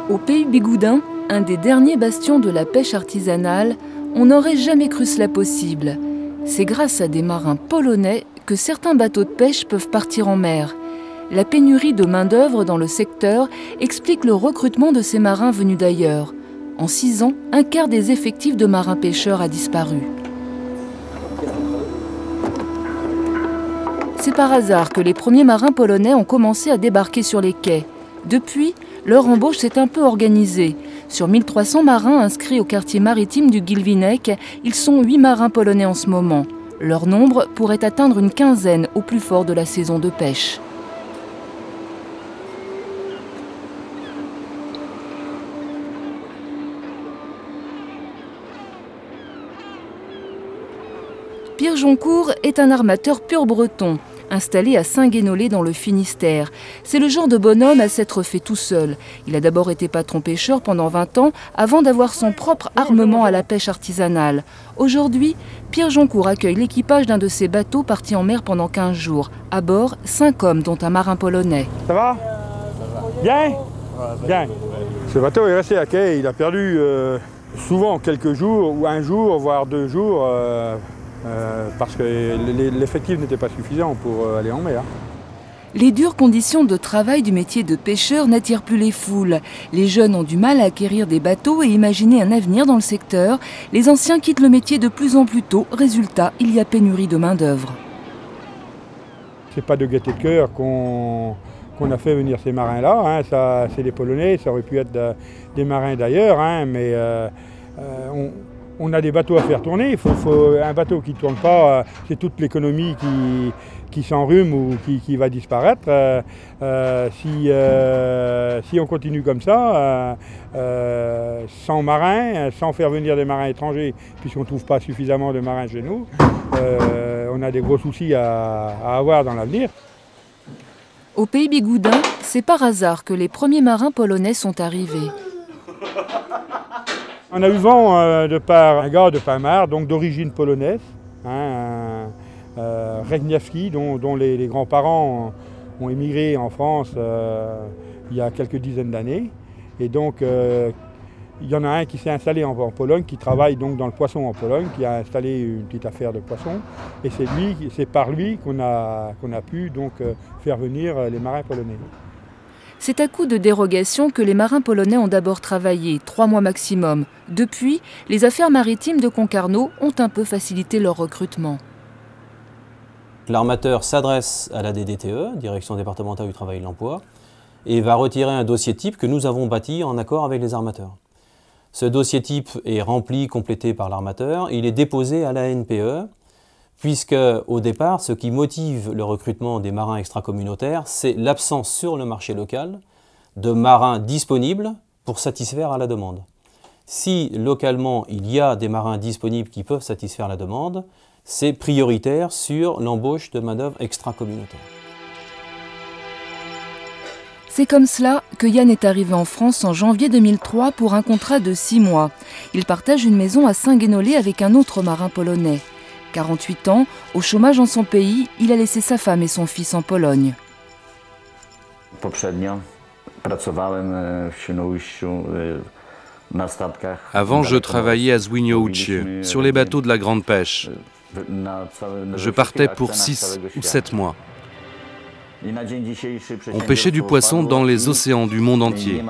Au pays bigoudin, un des derniers bastions de la pêche artisanale, on n'aurait jamais cru cela possible. C'est grâce à des marins polonais que certains bateaux de pêche peuvent partir en mer. La pénurie de main-d'œuvre dans le secteur explique le recrutement de ces marins venus d'ailleurs. En 6 ans, un quart des effectifs de marins-pêcheurs a disparu. C'est par hasard que les premiers marins polonais ont commencé à débarquer sur les quais. Depuis, leur embauche s'est un peu organisée. Sur 1300 marins inscrits au quartier maritime du Gilwinek, ils sont 8 marins polonais en ce moment. Leur nombre pourrait atteindre une quinzaine au plus fort de la saison de pêche. Pierre Joncourt est un armateur pur breton, installé à Saint-Guénolé dans le Finistère. C'est le genre de bonhomme à s'être fait tout seul. Il a d'abord été patron pêcheur pendant 20 ans avant d'avoir son propre armement à la pêche artisanale. Aujourd'hui, Pierre Joncourt accueille l'équipage d'un de ses bateaux partis en mer pendant 15 jours. À bord, 5 hommes, dont un marin polonais. Ça va? Bien? Bien. Ce bateau est resté à quai. Il a perdu souvent quelques jours, ou un jour, voire 2 jours. Parce que l'effectif n'était pas suffisant pour aller en mer. Les dures conditions de travail du métier de pêcheur n'attirent plus les foules. Les jeunes ont du mal à acquérir des bateaux et imaginer un avenir dans le secteur. Les anciens quittent le métier de plus en plus tôt. Résultat, il y a pénurie de main-d'œuvre. C'est pas de gaieté de cœur qu'on a fait venir ces marins-là. Hein. C'est des Polonais, ça aurait pu être des marins d'ailleurs, hein, mais on a des bateaux à faire tourner. Un bateau qui ne tourne pas, c'est toute l'économie qui s'enrhume ou qui va disparaître. Si on continue comme ça, sans marins, sans faire venir des marins étrangers, puisqu'on ne trouve pas suffisamment de marins chez nous, on a des gros soucis à avoir dans l'avenir. Au pays bigoudin, c'est par hasard que les premiers marins polonais sont arrivés. On a eu vent de par un gars de Pinmar, donc d'origine polonaise, hein, Regniewski, dont les grands-parents ont émigré en France il y a quelques dizaines d'années. Et donc, il y en a un qui s'est installé en Pologne, qui travaille donc dans le poisson en Pologne, qui a installé une petite affaire de poisson. Et c'est par lui qu'on a pu donc faire venir les marins polonais. C'est à coup de dérogation que les marins polonais ont d'abord travaillé, 3 mois maximum. Depuis, les affaires maritimes de Concarneau ont un peu facilité leur recrutement. L'armateur s'adresse à la DDTE, Direction départementale du travail et de l'emploi, et va retirer un dossier type que nous avons bâti en accord avec les armateurs. Ce dossier type est rempli, complété par l'armateur, il est déposé à la NPE, puisque au départ, ce qui motive le recrutement des marins extracommunautaires, c'est l'absence sur le marché local de marins disponibles pour satisfaire à la demande. Si localement il y a des marins disponibles qui peuvent satisfaire la demande, c'est prioritaire sur l'embauche de main-d'œuvre extracommunautaire. C'est comme cela que Yann est arrivé en France en janvier 2003 pour un contrat de 6 mois. Il partage une maison à Saint-Guénolé avec un autre marin polonais. 48 ans, au chômage en son pays, il a laissé sa femme et son fils en Pologne. Avant, je travaillais à Świnoujście, sur les bateaux de la grande pêche. Je partais pour 6 ou 7 mois. On pêchait du poisson dans les océans du monde entier.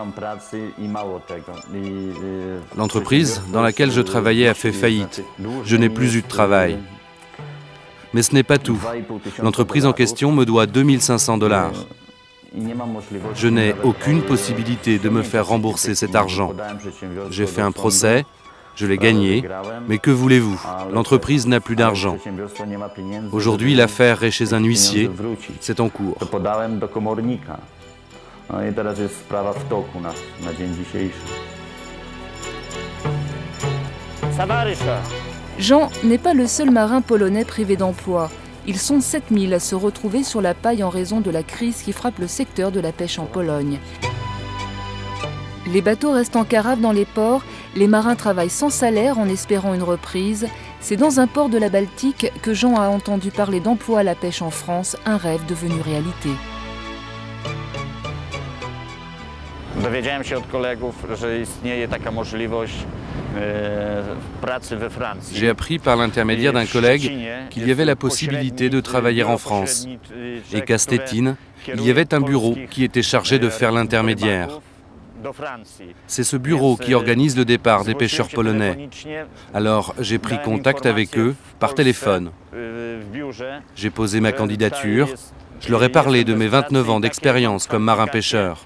L'entreprise dans laquelle je travaillais a fait faillite. Je n'ai plus eu de travail. Mais ce n'est pas tout. L'entreprise en question me doit 2500 $. Je n'ai aucune possibilité de me faire rembourser cet argent. J'ai fait un procès, je l'ai gagné, mais que voulez-vous? L'entreprise n'a plus d'argent. Aujourd'hui, l'affaire est chez un huissier, c'est en cours. Jean n'est pas le seul marin polonais privé d'emploi. Ils sont 7000 à se retrouver sur la paille en raison de la crise qui frappe le secteur de la pêche en Pologne. Les bateaux restent en carafe dans les ports, les marins travaillent sans salaire en espérant une reprise. C'est dans un port de la Baltique que Jean a entendu parler d'emploi à la pêche en France, un rêve devenu réalité. J'ai appris par l'intermédiaire d'un collègue qu'il y avait la possibilité de travailler en France et qu'à Stettin, il y avait un bureau qui était chargé de faire l'intermédiaire. C'est ce bureau qui organise le départ des pêcheurs polonais. Alors j'ai pris contact avec eux par téléphone. J'ai posé ma candidature. Je leur ai parlé de mes 29 ans d'expérience comme marin-pêcheur.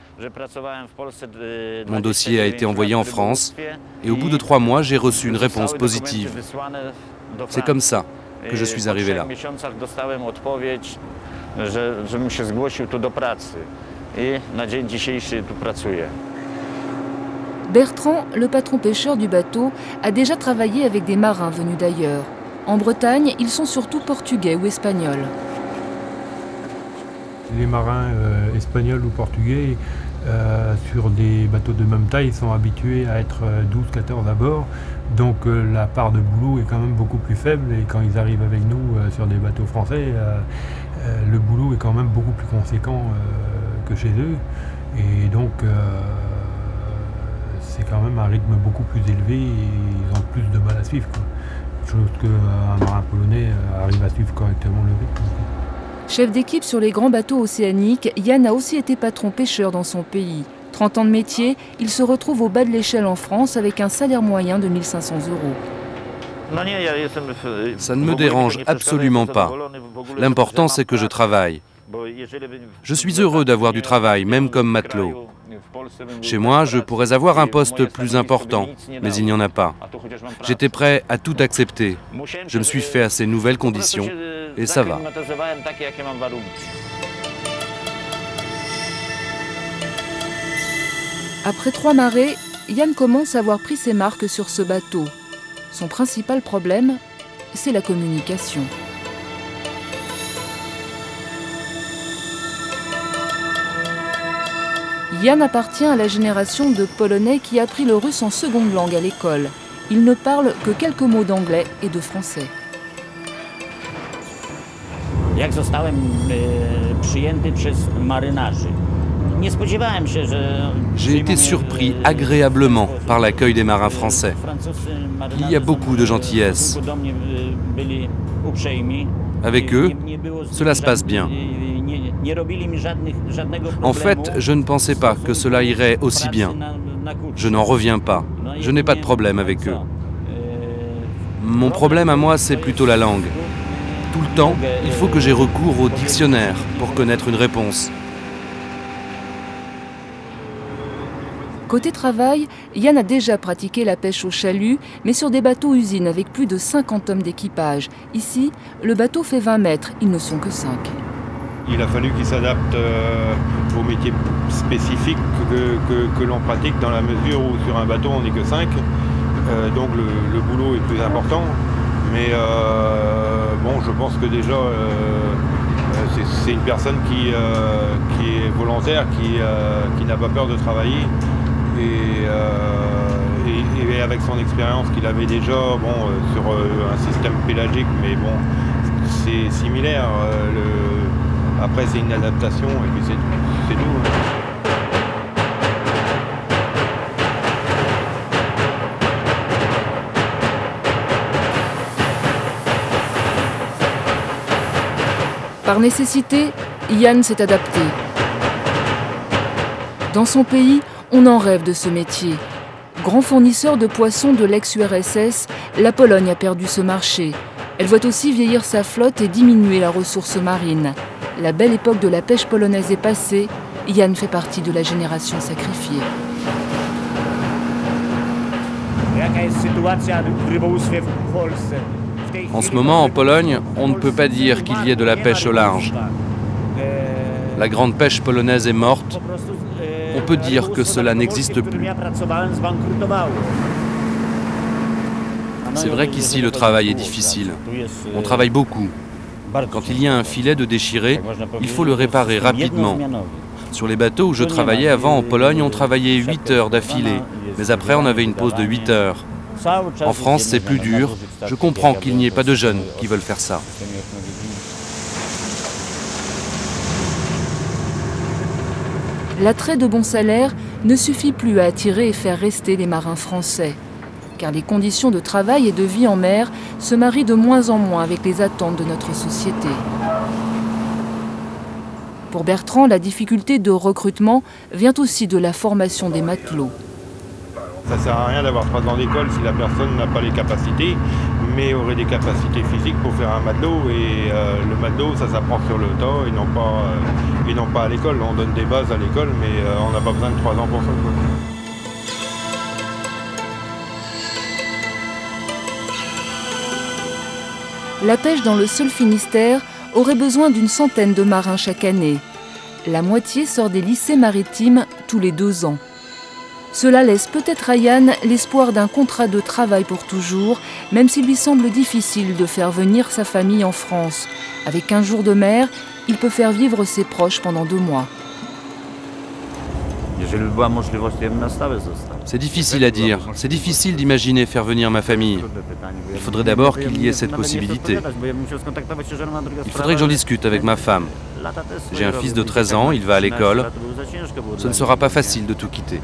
Mon dossier a été envoyé en France et au bout de 3 mois, j'ai reçu une réponse positive. C'est comme ça que je suis arrivé là. Bertrand, le patron pêcheur du bateau, a déjà travaillé avec des marins venus d'ailleurs. En Bretagne, ils sont surtout portugais ou espagnols. Les marins espagnols ou portugais, sur des bateaux de même taille, sont habitués à être 12-14 à bord. Donc la part de boulot est quand même beaucoup plus faible. Et quand ils arrivent avec nous sur des bateaux français, le boulot est quand même beaucoup plus conséquent que chez eux. Et donc c'est quand même un rythme beaucoup plus élevé et ils ont plus de mal à suivre, quoi. Chose qu'un marin polonais arrive à suivre correctement le rythme, quoi. Chef d'équipe sur les grands bateaux océaniques, Yann a aussi été patron pêcheur dans son pays. 30 ans de métier, il se retrouve au bas de l'échelle en France avec un salaire moyen de 1 500 €. Ça ne me dérange absolument pas. L'important, c'est que je travaille. Je suis heureux d'avoir du travail, même comme matelot. Chez moi, je pourrais avoir un poste plus important, mais il n'y en a pas. J'étais prêt à tout accepter. Je me suis fait à ces nouvelles conditions et ça va. Après 3 marées, Yann commence à avoir pris ses marques sur ce bateau. Son principal problème, c'est la communication. Yann appartient à la génération de Polonais qui a appris le russe en seconde langue à l'école. Il ne parle que quelques mots d'anglais et de français. J'ai été surpris agréablement par l'accueil des marins français. Il y a beaucoup de gentillesse. Avec eux, cela se passe bien. En fait, je ne pensais pas que cela irait aussi bien. Je n'en reviens pas. Je n'ai pas de problème avec eux. Mon problème à moi, c'est plutôt la langue. Tout le temps, il faut que j'aie recours au dictionnaire pour connaître une réponse. Côté travail, Yann a déjà pratiqué la pêche au chalut, mais sur des bateaux-usines avec plus de 50 hommes d'équipage. Ici, le bateau fait 20 mètres, ils ne sont que 5. Il a fallu qu'il s'adapte aux métiers spécifiques que l'on pratique, dans la mesure où sur un bateau on n'est que 5. Donc le boulot est plus important. Mais bon, je pense que déjà c'est une personne qui est volontaire, qui n'a pas peur de travailler. Et avec son expérience qu'il avait déjà sur un système pélagique, mais bon, c'est similaire. Après, c'est une adaptation et puis c'est tout. Par nécessité, Yann s'est adapté. Dans son pays, on en rêve de ce métier. Grand fournisseur de poissons de l'ex-URSS, la Pologne a perdu ce marché. Elle voit aussi vieillir sa flotte et diminuer la ressource marine. La belle époque de la pêche polonaise est passée. Yann fait partie de la génération sacrifiée. En ce moment, en Pologne, on ne peut pas dire qu'il y ait de la pêche au large. La grande pêche polonaise est morte. On peut dire que cela n'existe plus. C'est vrai qu'ici, le travail est difficile. On travaille beaucoup. Quand il y a un filet de déchiré, il faut le réparer rapidement. Sur les bateaux où je travaillais avant en Pologne, on travaillait 8 heures d'affilée, mais après on avait une pause de 8 heures. En France, c'est plus dur. Je comprends qu'il n'y ait pas de jeunes qui veulent faire ça. L'attrait de bons salaires ne suffit plus à attirer et faire rester les marins français. Car les conditions de travail et de vie en mer se marient de moins en moins avec les attentes de notre société. Pour Bertrand, la difficulté de recrutement vient aussi de la formation des matelots. Ça ne sert à rien d'avoir 3 ans d'école si la personne n'a pas les capacités, mais aurait des capacités physiques pour faire un matelot. Et le matelot, ça s'apprend sur le tas et non pas à l'école. On donne des bases à l'école, mais on n'a pas besoin de 3 ans pour ça. La pêche dans le seul Finistère aurait besoin d'une centaine de marins chaque année. La moitié sort des lycées maritimes tous les 2 ans. Cela laisse peut-être à Yann l'espoir d'un contrat de travail pour toujours, même s'il lui semble difficile de faire venir sa famille en France. Avec 15 jours de mer, il peut faire vivre ses proches pendant 2 mois. C'est difficile à dire, c'est difficile d'imaginer faire venir ma famille. Il faudrait d'abord qu'il y ait cette possibilité. Il faudrait que j'en discute avec ma femme. J'ai un fils de 13 ans, il va à l'école. Ce ne sera pas facile de tout quitter.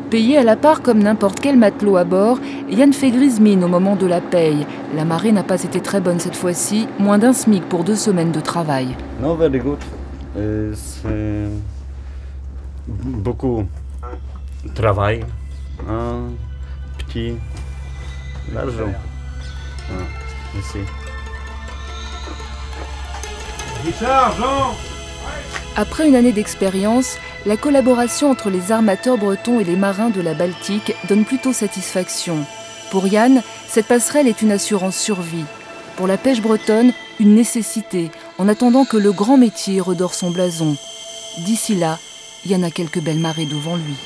Payé à la part comme n'importe quel matelot à bord, Yann fait grise mine au moment de la paye. La marée n'a pas été très bonne cette fois-ci, moins d'un SMIC pour 2 semaines de travail. Non, very good. C'est beaucoup de travail, petit, l'argent. Ici. Richard, Jean! Après une année d'expérience, la collaboration entre les armateurs bretons et les marins de la Baltique donne plutôt satisfaction. Pour Yann, cette passerelle est une assurance survie. Pour la pêche bretonne, une nécessité, en attendant que le grand métier redore son blason. D'ici là, Yann a quelques belles marées devant lui.